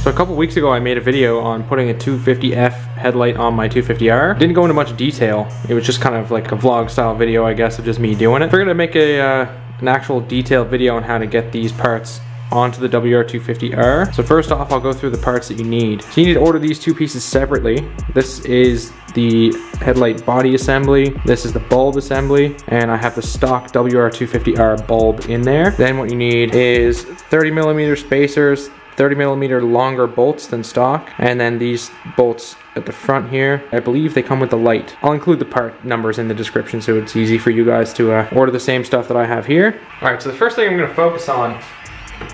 So a couple weeks ago I made a video on putting a 250F headlight on my 250R. Didn't go into much detail. It was just kind of like a vlog style video, I guess, of just me doing it. Figured I'd make an actual detailed video on how to get these parts onto the WR250R. So first off, I'll go through the parts that you need. So you need to order these two pieces separately. This is the headlight body assembly, this is the bulb assembly, and I have the stock WR250R bulb in there. Then what you need is 30mm spacers, 30mm longer bolts than stock, and then these bolts at the front here. I believe they come with the light. I'll include the part numbers in the description so it's easy for you guys to order the same stuff that I have here. Alright, so the first thing I'm going to focus on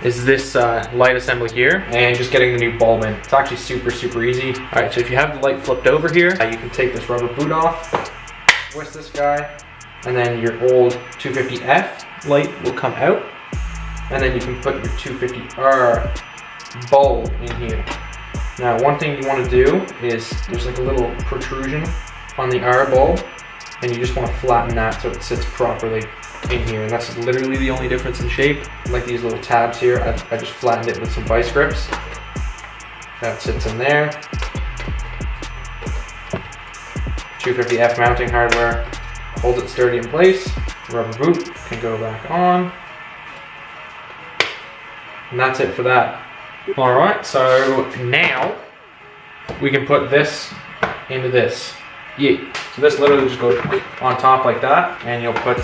is this light assembly here, and just getting the new bulb in. It's actually super easy. Alright, so if you have the light flipped over here, you can take this rubber boot off, twist this guy, and then your old 250F light will come out, and then you can put your 250R bulb in here. Now one thing you want to do is, there's like a little protrusion on the R bulb, and you just want to flatten that so it sits properly in here, and that's literally the only difference in shape. Like these little tabs here, I just flattened it with some vice grips. That sits in there. 250F mounting hardware holds it sturdy in place. Rubber boot can go back on. And that's it for that. Alright, so now we can put this into this. Yeah. So this literally just goes on top like that, and you'll put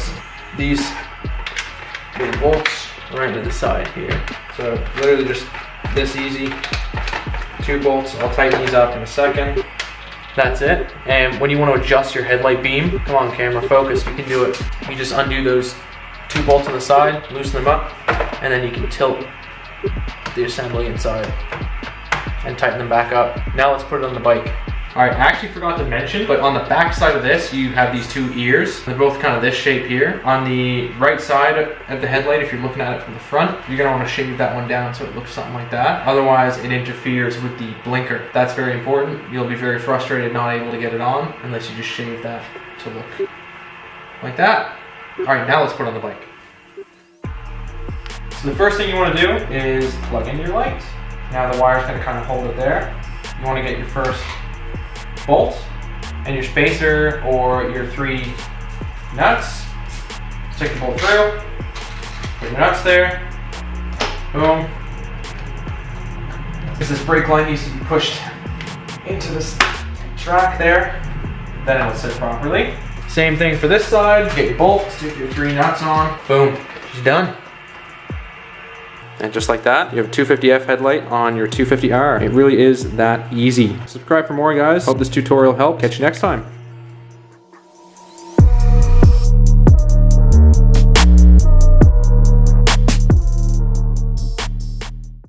these little bolts right to the side here. So literally just this easy. 2 bolts. I'll tighten these up in a second. That's it. And when you want to adjust your headlight beam, come on camera, focus, you can do it. You just undo those 2 bolts on the side, loosen them up, and then you can tilt the assembly inside and tighten them back up. Now let's put it on the bike. Alright, I actually forgot to mention, but on the back side of this, you have these 2 ears. They're both kind of this shape here. On the right side of the headlight, if you're looking at it from the front, you're going to want to shave that one down so it looks something like that. Otherwise, it interferes with the blinker. That's very important. You'll be very frustrated not able to get it on unless you just shave that to look like that. Alright, now let's put it on the bike. So the first thing you want to do is plug in your light. Now the wire's going to kind of hold it there. You want to get your first bolt and your spacer or your 3 nuts. Stick the bolt through, put your nuts there, boom. This brake line needs to be pushed into this track there, then it'll sit properly. Same thing for this side, get your bolt, stick your 3 nuts on, boom, she's done. And just like that, you have a 250F headlight on your 250R. It really is that easy. Subscribe for more, guys. Hope this tutorial helped. Catch you next time.